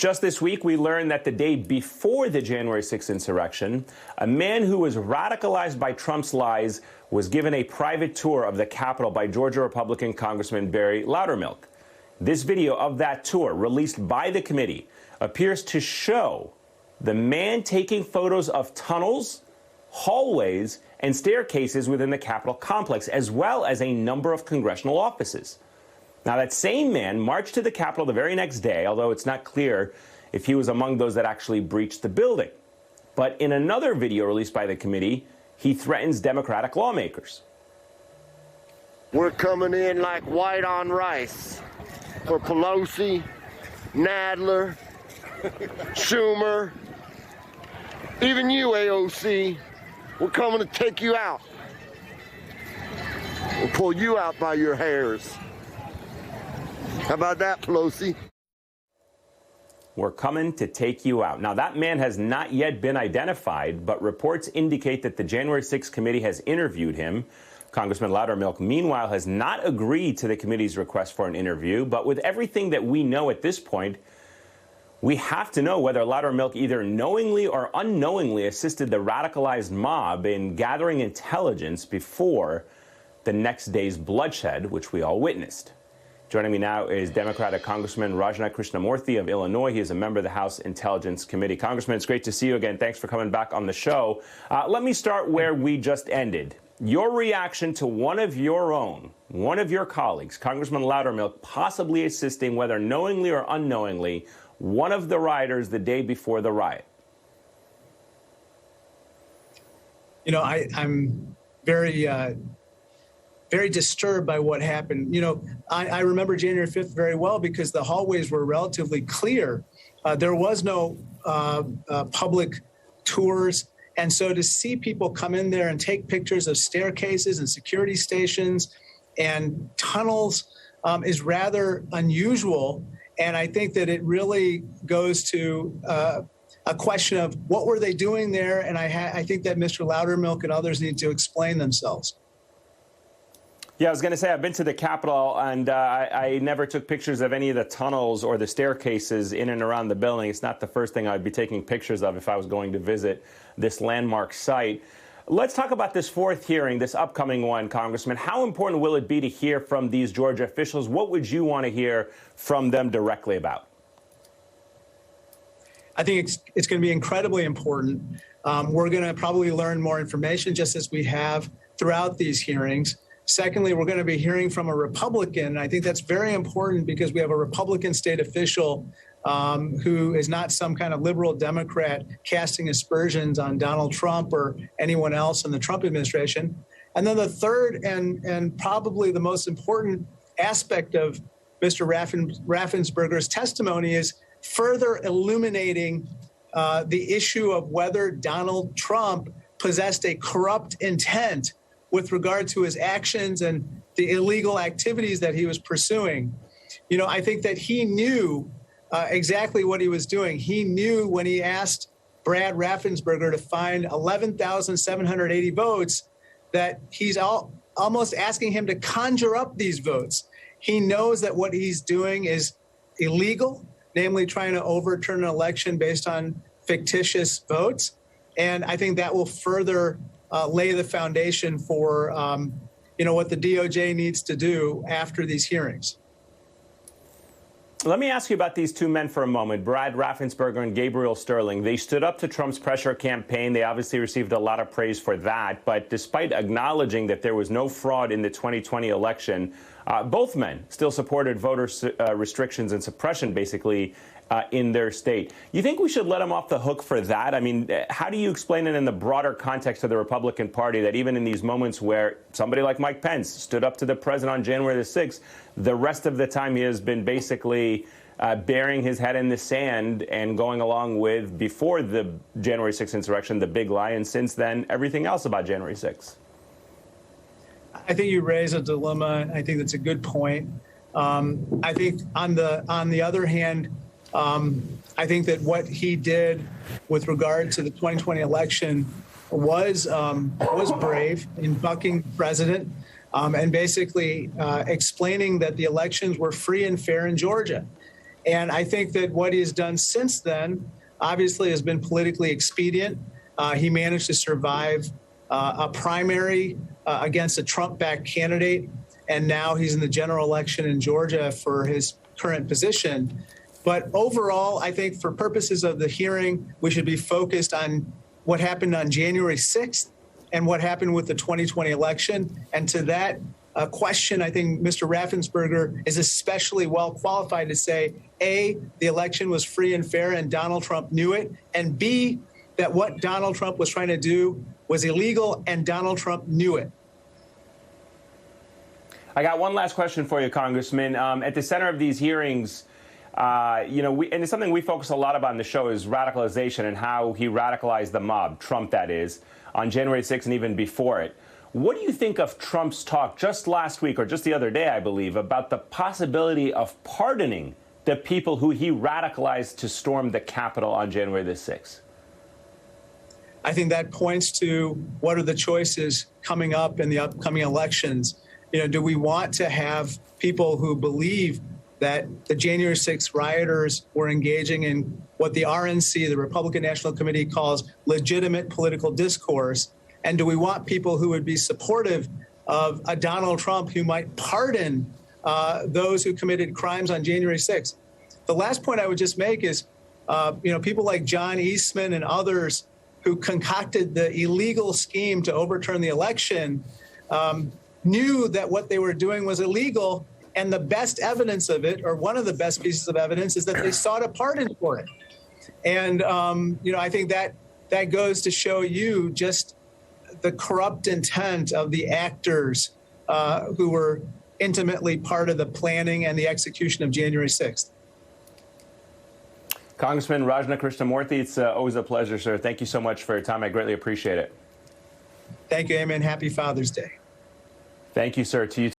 Just this week, we learned that the day before the January 6th insurrection, a man who was radicalized by Trump's lies was given a private tour of the Capitol by Georgia Republican Congressman Barry Loudermilk. This video of that tour, released by the committee, appears to show the man taking photos of tunnels, hallways, and staircases within the Capitol complex, as well as a number of congressional offices. Now, that same man marched to the Capitol the very next day, although it's not clear if he was among those that actually breached the building. But in another video released by the committee, he threatens Democratic lawmakers. We're coming in like white on rice for Pelosi, Nadler, Schumer, even you, AOC. We're coming to take you out. We'll pull you out by your hairs. How about that, Pelosi? We're coming to take you out. Now, that man has not yet been identified, but reports indicate that the January 6th committee has interviewed him. Congressman Loudermilk, meanwhile, has not agreed to the committee's request for an interview. But with everything that we know at this point, we have to know whether Loudermilk either knowingly or unknowingly assisted the radicalized mob in gathering intelligence before the next day's bloodshed, which we all witnessed. Joining me now is Democratic Congressman Krishnamoorthi of Illinois. He is a member of the House Intelligence Committee. Congressman, it's great to see you again. Thanks for coming back on the show. Let me start where we just ended. Your reaction to one of your colleagues, Congressman Loudermilk, possibly assisting, whether knowingly or unknowingly, one of the rioters the day before the riot. You know, I'm very disturbed by what happened. You know, I remember January 5th very well because the hallways were relatively clear. There was no public tours. And so to see people come in there and take pictures of staircases and security stations and tunnels is rather unusual. And I think that it really goes to a question of what were they doing there? And I think that Mr. Loudermilk and others need to explain themselves. Yeah, I was going to say, I've been to the Capitol, and I never took pictures of any of the tunnels or the staircases in and around the building. It's not the first thing I'd be taking pictures of if I was going to visit this landmark site. Let's talk about this fourth hearing, this upcoming one, Congressman. How important will it be to hear from these Georgia officials? What would you want to hear from them directly about? I think it's going to be incredibly important. We're going to probably learn more information, just as we have throughout these hearings. Secondly, we're going to be hearing from a Republican. I think that's very important because we have a Republican state official who is not some kind of liberal Democrat casting aspersions on Donald Trump or anyone else in the Trump administration. And then the third and probably the most important aspect of Mr. Raffensperger's testimony is further illuminating the issue of whether Donald Trump possessed a corrupt intent with regard to his actions and the illegal activities that he was pursuing. You know, I think that he knew exactly what he was doing. He knew when he asked Brad Raffensperger to find 11,780 votes that he's almost asking him to conjure up these votes. He knows that what he's doing is illegal, namely trying to overturn an election based on fictitious votes. And I think that will further lay the foundation for, what the DOJ needs to do after these hearings. Let me ask you about these two men for a moment, Brad Raffensperger and Gabriel Sterling. They stood up to Trump's pressure campaign. They obviously received a lot of praise for that. But despite acknowledging that there was no fraud in the 2020 election, both men still supported voter restrictions and suppression, basically, in their state. You think we should let them off the hook for that? I mean, how do you explain it in the broader context of the Republican Party that even in these moments where somebody like Mike Pence stood up to the president on January the 6th, the rest of the time he has been basically burying his head in the sand and going along with, before the January 6th insurrection, the big lie, and since then, everything else about January 6th? I think you raise a dilemma. I think that's a good point. I think on the other hand, I think that what he did with regard to the 2020 election was brave in bucking the president and basically explaining that the elections were free and fair in Georgia. And I think that what he has done since then obviously has been politically expedient. He managed to survive a primary against a Trump-backed candidate, and now he's in the general election in Georgia for his current position. But overall, I think for purposes of the hearing, we should be focused on what happened on January 6th and what happened with the 2020 election. And to that question, I think Mr. Raffensperger is especially well qualified to say, A, the election was free and fair and Donald Trump knew it, and B, that what Donald Trump was trying to do was illegal and Donald Trump knew it. I got one last question for you, Congressman. At the center of these hearings, and it's something we focus a lot about on the show is radicalization and how he radicalized the mob, Trump that is, on January 6th and even before it. What do you think of Trump's talk just last week or just the other day, I believe, about the possibility of pardoning the people who he radicalized to storm the Capitol on January the 6th? I think that points to what are the choices coming up in the upcoming elections. Do we want to have people who believe that the January 6th rioters were engaging in what the RNC, the Republican National Committee, calls legitimate political discourse? And do we want people who would be supportive of a Donald Trump who might pardon those who committed crimes on January 6th? The last point I would just make is, people like John Eastman and others who concocted the illegal scheme to overturn the election knew that what they were doing was illegal. And the best evidence of it, or one of the best pieces of evidence, is that they sought a pardon for it. And, I think that goes to show you just the corrupt intent of the actors who were intimately part of the planning and the execution of January 6th. Congressman Rajna Krishnamoorthi, it's always a pleasure, sir. Thank you so much for your time. I greatly appreciate it. Thank you, Amen. Happy Father's Day. Thank you, sir. To you.